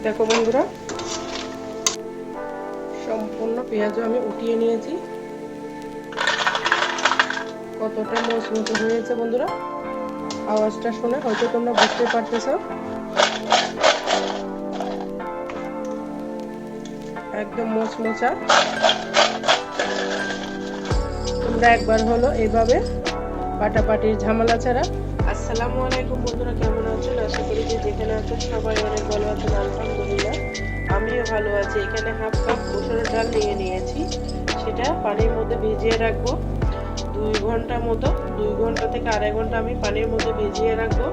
দেখো বন্ধুরা, সম্পূর্ণ পেঁয়াজও আমি উঠিয়ে নিয়েছি। কতটা মচমচে হয়েছে বন্ধুরা, আওয়াজটা শুনে হয়তো তোমরা বুঝতে পারতেছ। একদম মচমচা। তোমরা একবার হলো এইভাবে পাটাপাটির ঝামেলা ছাড়া। আসসালামু আলাইকুম বন্ধুরা, কেমন আছেন? আশা করি যে যেখানে আছেন সবাই অনেক ভালো আছেন। আলহামদুলিল্লাহ আমিও ভালো আছি। এখানে হাফ কাপ মসুরের ডাল নিয়ে নিয়েছি, সেটা পানির মধ্যে ভিজিয়ে রাখবো 2 ঘন্টা মতো। 2 ঘন্টা থেকে 2.5 ঘন্টা আমি পানির মধ্যে ভিজিয়ে রাখবো।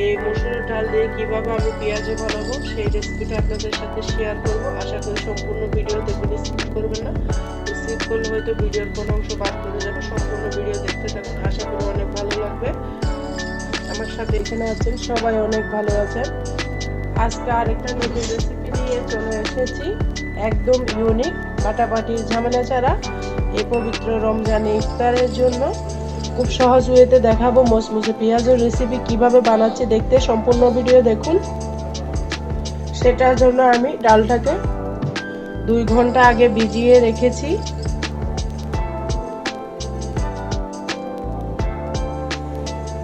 এই মসুরের ডাল দিয়ে কিভাবে আমি পেঁয়াজও বানাবো সেই রেসিপিটা আপনাদের সাথে শেয়ার করব। আশা করি সম্পূর্ণ ভিডিও দেখবেন, স্কিপ করবেন না। স্কিপ করলে হয়তো ভিডিওর কোনো অংশ বাদ পড়ে যাবে। সম্পূর্ণ ভিডিও দেখতে থাকুন, আশা করি অনেক ভালো লাগবে। আমার সাথে এখানে আছেন সবাই অনেক ভালো আছেন। আজকে আরেকটা নতুন রেসিপি নিয়ে চলে এসেছি, একদম ইউনিক, বাটাবাটির ঝামেলা ছাড়া এই পবিত্র রমজানে ইফতারের জন্য খুব সহজ ওয়েতে দেখাবো মচমচে পেঁয়াজের রেসিপি কিভাবে বানাচ্ছি। দেখতে সম্পূর্ণ ভিডিও দেখুন। সেটার জন্য আমি ডালটাকে 2 ঘন্টা আগে ভিজিয়ে রেখেছি।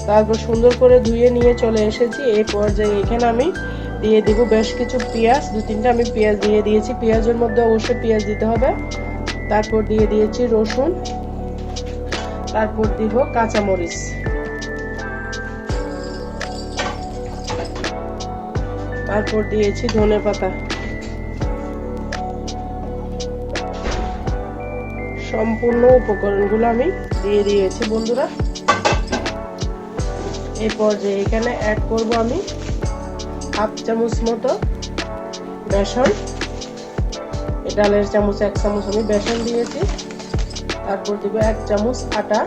তারপর সুন্দর করে ধুয়ে নিয়ে চলে এসেছি। এই পর্যায়ে এখানে আমি দিয়ে দিব বেশ কিছু পেঁয়াজ, 2-3টা আমি পেঁয়াজ দিয়ে দিয়েছি। পেঁয়াজের মধ্যে অবশ্যই পেঁয়াজ দিতে হবে। তারপর দিয়ে দিয়েছি রসুন, তারপর দিব কাঁচামরিচ, তারপর দিয়েছি ধনেপাতা। সম্পূর্ণ উপকরণগুলো আমি দিয়ে দিয়েছি বন্ধুরা। এই পর্যায়ে এখানে অ্যাড করব আমি হাফ চামচ মতো বেসন। এই ডালের চামচ 1 চামচ আমি বেসন দিয়েছি। তারপর দিব 1 চামচ আটা,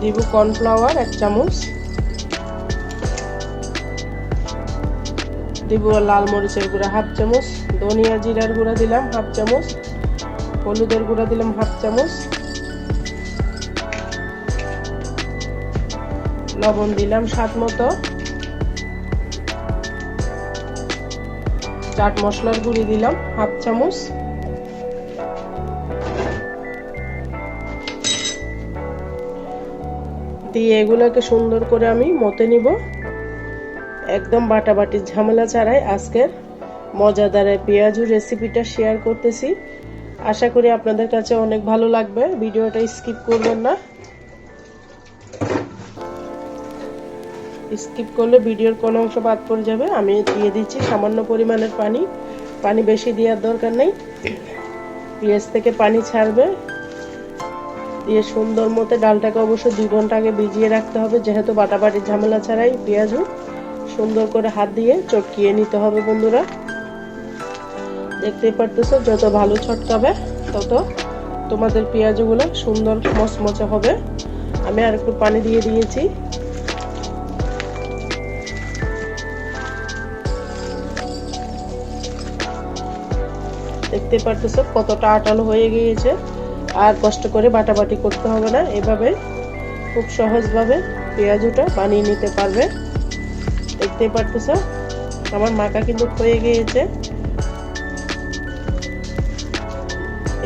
দিব কর্নফ্লাওয়ার 1 চামচ, দিব লাল মরিচের গুঁড়া হাফ চামচ, ধনিয়া জিরার গুঁড়া দিলাম হাফ চামচ, হলুদের গুঁড়া দিলাম হাফ চামচ, লবণ দিলাম স্বাদ মতো, চাট মশলার গুঁড়ি দিলাম হাফ চামচ, দিয়ে এগুলোকে সুন্দর করে আমি মতে নিব। একদম বাটাবাটির ঝামেলা ছাড়াই আজকের মজাদার পেঁয়াজুর রেসিপিটা শেয়ার করতেছি। আশা করি আপনাদের কাছে অনেক ভালো লাগবে। ভিডিওটা স্কিপ করবেন না, স্কিপ করলে ভিডিওর কোনো অংশ বাদ পড়ে যাবে। আমি দিয়ে দিচ্ছি সামান্য পরিমাণের পানি। পানি বেশি দেওয়ার দরকার নেই, পেঁয়াজ থেকে পানি ছাড়বে। দিয়ে সুন্দর মতো ডালটাকে অবশ্যই 2 ঘন্টা আগে ভিজিয়ে রাখতে হবে, যেহেতু বাটাবাটির ঝামেলা ছাড়াই পেঁয়াজু সুন্দর করে হাত দিয়ে চটকিয়ে নিতে হবে বন্ধুরা। দেখতেই পারতেছো, যত ভালো চটকাবে তত তোমাদের পেঁয়াজগুলো সুন্দর মচমচে হবে। আমি আর একটু পানি দিয়ে দিয়েছি। দেখতে পারতেছো কতটা আটালো হয়ে গিয়েছে। আর কষ্ট করে বাটাবাটি করতে হবে না, এভাবে খুব সহজভাবে পেঁয়াজুটা বানিয়ে নিতে পারবে। দেখতে পারতেছো আমার মাখা কিন্তু হয়ে গিয়েছে।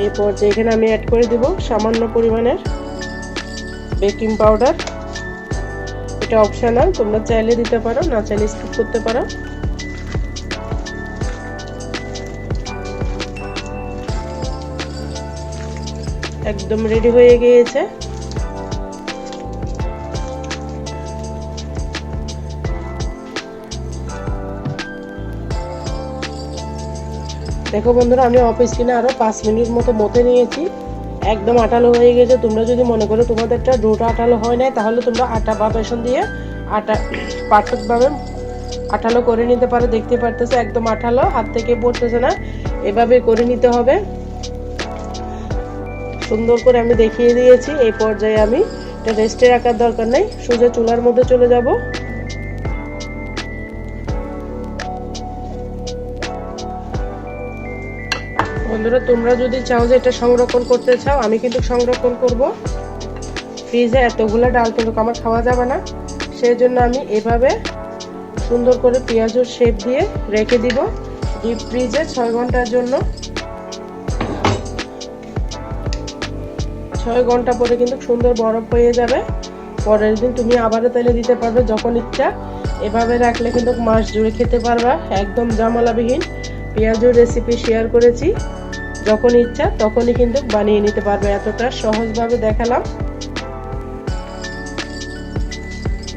এই পর্যায়ে এখানে আমি অ্যাড করে দিব সামান্য পরিমাণের বেকিং পাউডার। এটা অপশনাল, তোমরা চাইলে দিতে পারো, না চাইলে স্কিপ করতে পারো। একদম রেডি হয়ে গিয়েছে। দেখো বন্ধুরা, আমি অফ স্ক্রিনে আরো 5 মিনিট মতো মতে নিয়েছি। একদম আঠালো হয়ে গেছে। তোমরা যদি মনে করো তোমাদেরটা ডোটা আঠালো হয় নাই, তাহলে তোমরা আটা বা বেসন দিয়ে আটা পারফেক্ট ভাবে আঠালো করে নিতে পারো। দেখতে পারতেছো একদম আঠালো, হাত থেকে পড়তেছে না। এভাবে করে নিতে হবে। সুন্দর করে আমি দেখিয়ে দিয়েছি। এই পর্যায়ে আমি এটা রেস্টে রাখার দরকার নেই, সোজা চুলার মধ্যে চলে যাব। বন্ধুরা, তোমরা যদি চাও যে এটা সংরক্ষণ করতে চাও, আমি কিন্তু সংরক্ষণ করব। ফ্রিজে এতগুলো ডাল কিন্তু আমার খাওয়া যাবে না, সেই জন্য আমি এভাবে সুন্দর করে পেঁয়াজের শেপ দিয়ে রেখে দিব ডিপ ফ্রিজে 6 ঘন্টার জন্য। 6 ঘন্টা পরে কিন্তু সুন্দর বরফ হয়ে যাবে। পরের দিন তুমি আবারও তেলে দিতে পারবে যখন ইচ্ছা। এভাবে রাখলে কিন্তু মাস জুড়ে খেতে পারবা। একদম ঝামেলাবিহীন পেঁয়াজের রেসিপি শেয়ার করেছি, যখন ইচ্ছা তখনই কিন্তু বানিয়ে নিতে পারবে। এতটা সহজভাবে দেখালাম।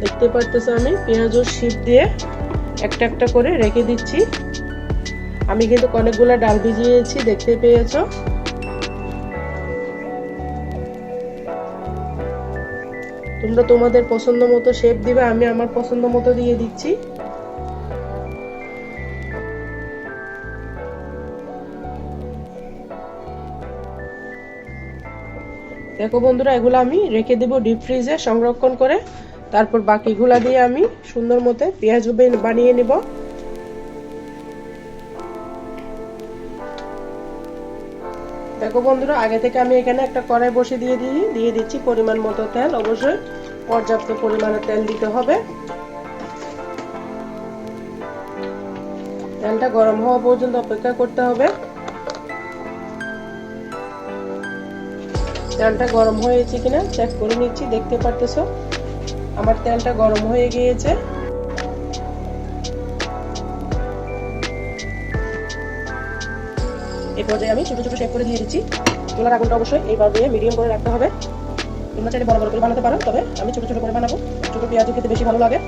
দেখতে পারতেছো আমি পেঁয়াজের শিপ দিয়ে একটা একটা করে রেখে দিচ্ছি। আমি কিন্তু অনেকগুলো ডাল ভিজিয়েছি, দেখতে পেয়েছো। তোমরা তোমাদের পছন্দ মতো শেপ দিবে, আমি আমার পছন্দ মতো দিয়ে দিচ্ছি। দেখো বন্ধুরা, এগুলো আমি রেখে দেব ডিপ ফ্রিজে সংরক্ষণ করে। তারপর বাকিগুলা দিয়ে আমি সুন্দর মতো পেঁয়াজ বানিয়ে নেব। দেখো বন্ধুরা, আগে থেকে আমি এখানে একটা কড়াই বসিয়ে দিয়ে দিচ্ছি পরিমাণ মতো তেল। অবশ্যই পর্যাপ্ত পরিমাণে তেল দিতে হবে। তেলটা গরম হওয়া পর্যন্ত অপেক্ষা করতে হবে। তেলটা গরম হয়েছে কিনা চেক করে নিচ্ছি। দেখতে পারতেছো আমার তেলটা গরম হয়ে গিয়েছে। এই পর্যায়ে আমি ছোট ছোট শেপ করে দিয়ে দিচ্ছি। চুলার আগুনটা অবশ্যই এইভাবে মিডিয়াম করে রাখতে হবে। তোমরা চাইলে বড় বড় করে বানাতে পারো, তবে আমি ছোট ছোট করে বানাবো। ছোট পেঁয়াজ খেতে বেশি ভালো লাগে।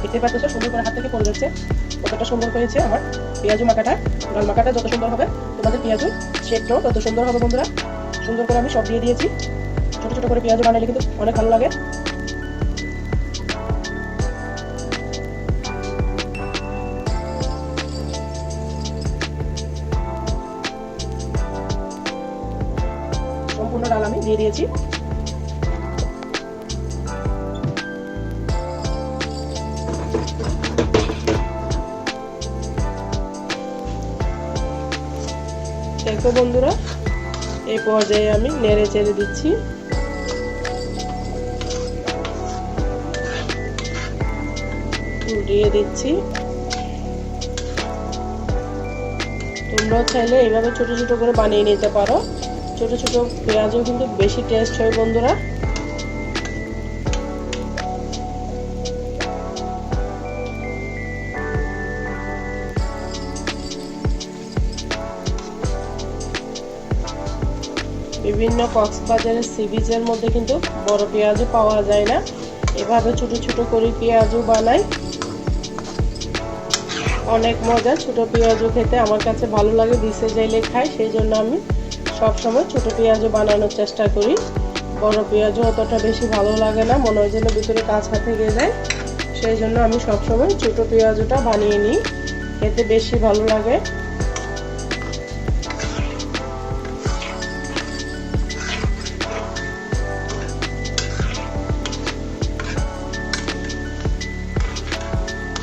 দেখতে পাচ্ছ সুন্দর করে হাত থেকে পড়ে যাচ্ছে। কতটা সুন্দর হয়েছে আমার পেঁয়াজু মাখাটা। ডাল মাখাটা যত সুন্দর হবে তোমাদের পেঁয়াজু শেপটাও তত সুন্দর হবে। বন্ধুরা, সুন্দর করে আমি সব দিয়ে দিয়েছি। ছোট ছোট করে পেঁয়াজু বানালে কিন্তু অনেক ভালো লাগে। সম্পূর্ণ ডাল আমি দিয়ে দিয়েছি। দেখো বন্ধুরা, এই পর্যায়ে আমি নেড়ে চেড়ে দিচ্ছি। উল্টিয়ে দিচ্ছি। তোমরাও চাইলে এইভাবে ছোট ছোট করে বানিয়ে নিতে পারো। ছোট ছোট পেঁয়াজও কিন্তু বেশি টেস্ট হয় বন্ধুরা। বিভিন্ন কক্সবাজারের সি বিচের মধ্যে কিন্তু বড় পেঁয়াজও পাওয়া যায় না। এভাবে ছোট ছোট করে পেঁয়াজও বানাই। অনেক মজা। ছোট পেঁয়াজও খেতে আমার কাছে ভালো লাগে, বিচে যাইলে খাই। সেই জন্য আমি সবসময় ছোট পেঁয়াজও বানানোর চেষ্টা করি। বড় পেঁয়াজও অতটা বেশি ভালো লাগে না, মনে হয় যেন ভিতরে কাঁচা থেকে যায়। সেই জন্য আমি সবসময় ছোট পেঁয়াজটা বানিয়ে নিই, খেতে বেশি ভালো লাগে।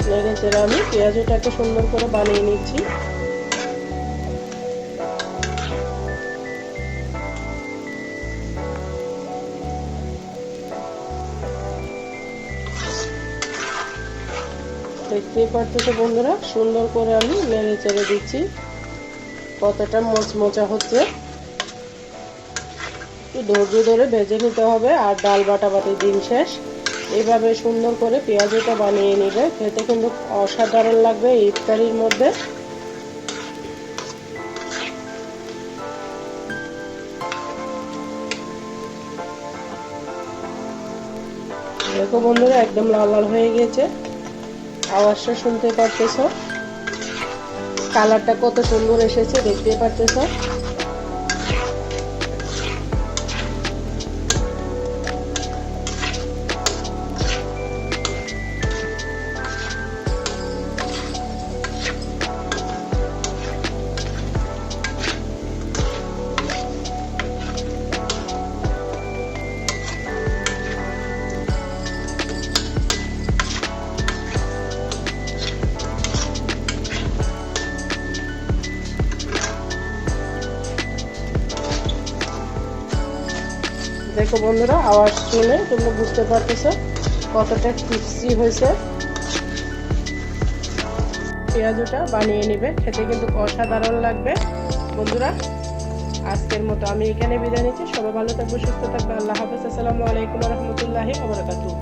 নেড়ে চেড়ে আমি পেঁয়াজটাকে সুন্দর করে বানিয়ে নিচ্ছি। দেখতেই পারতেছো বন্ধুরা, সুন্দর করে আমি নেড়ে চেড়ে দিচ্ছি। কতটা মোচমোচা হচ্ছে। একটু ধৈর্য ধরে ভেজে নিতে হবে। আর ডাল বাটাবাটি দিন শেষ। এইভাবে সুন্দর করে পেঁয়াজটা বানিয়ে নিবে, খেতে কিন্তু অসাধারণ লাগবে ইফতারির মধ্যে। দেখো বন্ধুরা, একদম লাল লাল হয়ে গেছে। আওয়াজটা শুনতে পারতেছো, কালারটা কত সুন্দর এসেছে দেখতে পারতেছো। দেখো বন্ধুরা, আওয়াজ শুনে তোমরা বুঝতে পারতেছো কতটা ক্রিস্পি হয়েছে। পেঁয়াজুটা বানিয়ে নেবে, খেতে কিন্তু অসাধারণ লাগবে। বন্ধুরা, আজকের মতো আমি এখানে বিদায় নিচ্ছি। সবাই ভালো থাকবে, সুস্থ থাকবে। আল্লাহ হাফেজ। আসসালামু আলাইকুম ওয়া রাহমাতুল্লাহি ওয়া বারাকাতুহু।